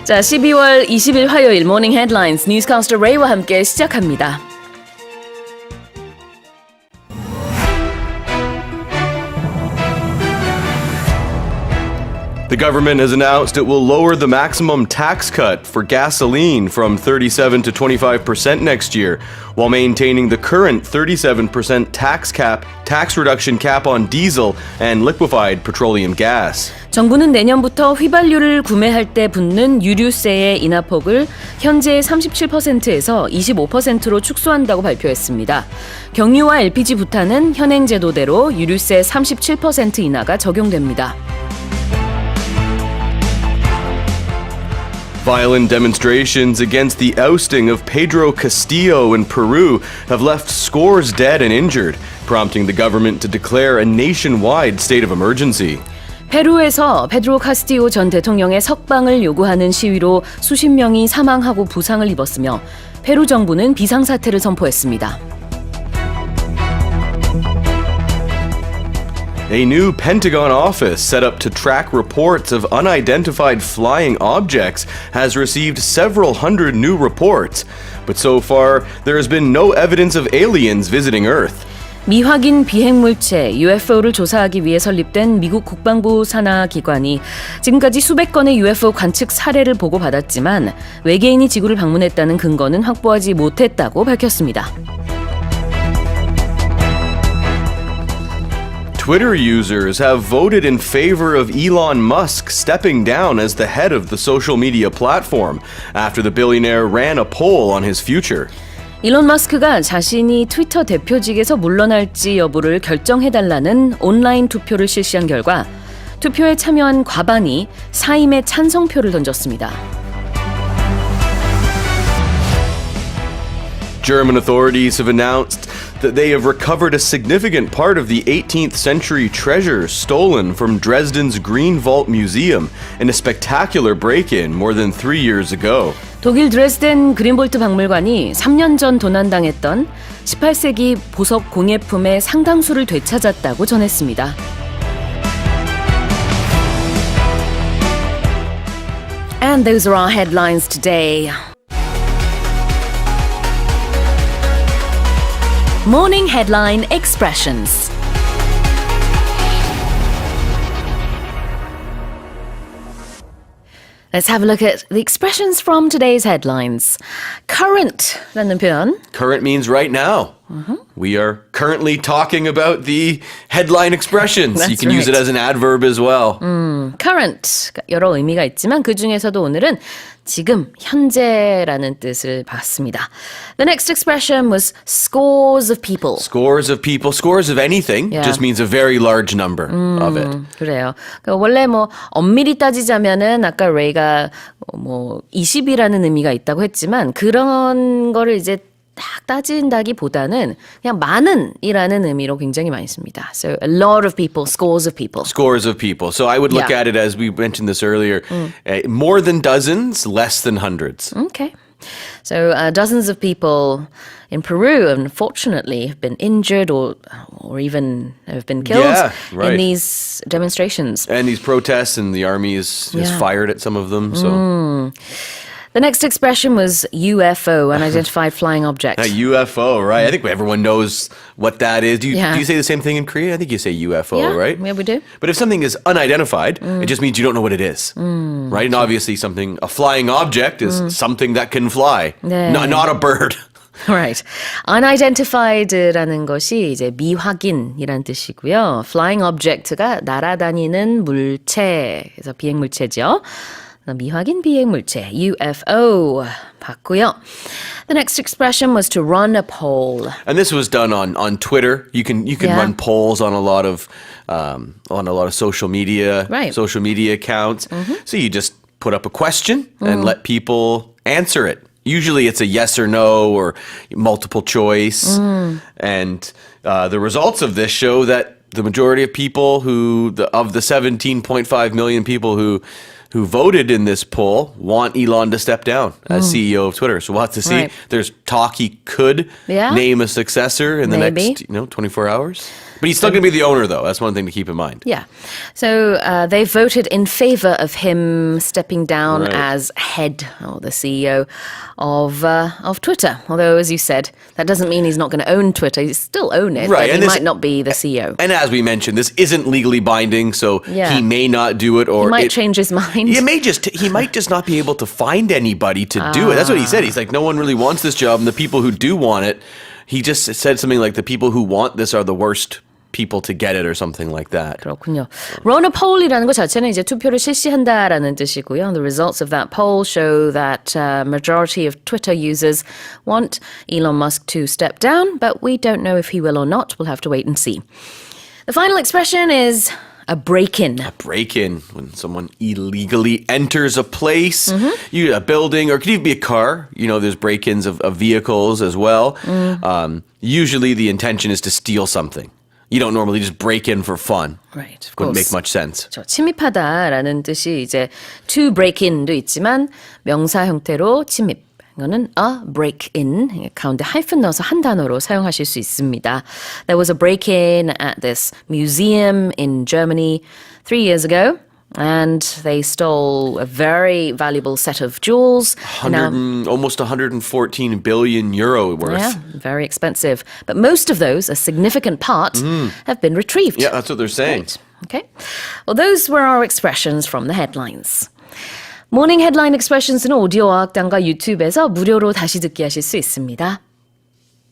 자, 12월 20일 화요일 모닝 헤드라인스 뉴스캐스터 레이와 함께 시작합니다. The government has announced it will lower the maximum tax cut for gasoline from 37 to 25% next year, while maintaining the current 37% tax reduction cap on diesel and liquefied petroleum gas. 정부는 내년부터 휘발유를 구매할 때 붙는 유류세의 인하폭을 현재의 37%에서 25%로 축소한다고 발표했습니다. 경유와 LPG 부탄은 현행 제도대로 유류세 37% 인하가 적용됩니다. Violent demonstrations against the ousting of Pedro Castillo in Peru have left scores dead and injured, prompting the government to declare a nationwide state of emergency. 페루에서 페드로 카스티요 전 대통령의 석방을 요구하는 시위로 수십 명이 사망하고 부상을 입었으며 페루 정부는 비상사태를 선포했습니다. A new Pentagon office set up to track reports of unidentified flying objects has received several hundred new reports, but so far there has been no evidence of aliens visiting Earth. 미확인 비행물체 UFO를 조사하기 위해 설립된 미국 국방부 산하 기관이 지금까지 수백 건의 UFO 관측 사례를 보고받았지만 외계인이 지구를 방문했다는 근거는 확보하지 못했다고 밝혔습니다. Twitter users have voted in favor of Elon Musk stepping down as the head of the social media platform after the billionaire ran a poll on his future. 일론 머스크가 자신이 트위터 대표직에서 물러날지 여부를 결정해달라는 온라인 투표를 실시한 결과 투표에 참여한 과반이 사임의 찬성표를 던졌습니다. German authorities have announced that they have recovered a significant part of the 18th century treasures stolen from Dresden's Green Vault Museum in a spectacular break-in more than 3 years ago. 독일 드레스덴 그린볼트 박물관이 3년 전 도난당했던 18세기 보석 공예품의 상당수를 되찾았다고 전했습니다. And those are our headlines today. Morning Headline Expressions. Let's have a look at the expressions from today's headlines. Current라는 표현. Current means right now. We are currently talking about the headline expressions. That's You can use it right. as an adverb as well. Current 여러 의미가 있지만 그 중에서도 오늘은 지금 현재라는 뜻을 봤습니다. The next expression was scores of people. Scores of people, scores of anything Yeah. just means a very large number of it. 그래요. 그러니까 원래 뭐 엄밀히 따지자면은 아까 레이가 뭐 20이라는 의미가 있다고 했지만 그런 거를 이제 딱 따진다기보다는 그냥 많은이라는 의미로 굉장히 많이 씁니다. So a lot of people, scores of people. Scores of people. So I would look Yeah. at it as we mentioned this earlier, more than dozens, less than hundreds. Okay. So dozens of people in Peru, unfortunately, have been injured or even have been killed Yeah, right. in these demonstrations. And these protests, and the army has Yeah. fired at some of them. So The next expression was UFO, unidentified flying object. a UFO, right? I think everyone knows what that is. Do you say the same thing in Korea? I think you say UFO, Yeah, right? yeah, we do. But if something is unidentified, it just means you don't know what it is, right? And obviously, a flying object is something that can fly, 네. not a bird. Right. Unidentified라는 것이 이제 미확인이란 뜻이고요. Flying object가 날아다니는 물체, 그래서 비행물체죠. 미확인 비행물체, UFO 봤고요. The next expression was to run a poll. And this was done on Twitter. You can Yeah. run polls on a lot of social media Right. social media accounts. So you just put up a question and let people answer it. Usually it's a yes or no or multiple choice. And the results of this show that the majority of people of the 17.5 million people who voted in this poll want Elon to step down as CEO of Twitter. So we'll have to see. Right. There's talk he could Yeah. name a successor in the Maybe. next 24 hours. But he's still going to be the owner, though. That's one thing to keep in mind. Yeah. So they voted in favor of him stepping down Right. as head or the CEO of Twitter. Although, as you said, that doesn't mean he's not going to own Twitter. He's still own it, Right, but and he this- might not be the CEO. And as we mentioned, this isn't legally binding, so Yeah. he may not do it, or He might change his mind. He might just not be able to find anybody to do it. That's what he said. He's like, no one really wants this job, and the people who do want it, he just said something like, the people who want this are the worst people to get it, or something like that. 그렇군요. Run a poll이라는 것 자체는 이제 투표를 실시한다라는 뜻이고요. The results of that poll show that majority of Twitter users want Elon Musk to step down, but we don't know if he will or not. We'll have to wait and see. The final expression is a break-in. Break-in, when someone illegally enters a place, a building, or it could even be a car. You know, there's break-ins of vehicles as well. Usually the intention is to steal something. You don't normally just break in for fun. Right, of Wouldn't course. make much sense. 그렇죠. 침입하다라는 뜻이 이제 to break in도 있지만 명사 형태로 침입. 이거는 a break-in 가운데 하이픈 넣어서 한 단어로 사용하실 수 있습니다. There was a break-in at this museum in Germany 3 years ago. And they stole a very valuable set of jewels. Almost 114 billion euro worth. Yeah, very expensive. But most of those, a significant part, have been retrieved. Yeah, that's what they're saying. Right. Okay. Well, those were our expressions from the headlines. 모닝 헤드라인 expressions는 오디오 어학당과 유튜브에서 무료로 다시 듣기 하실 수 있습니다.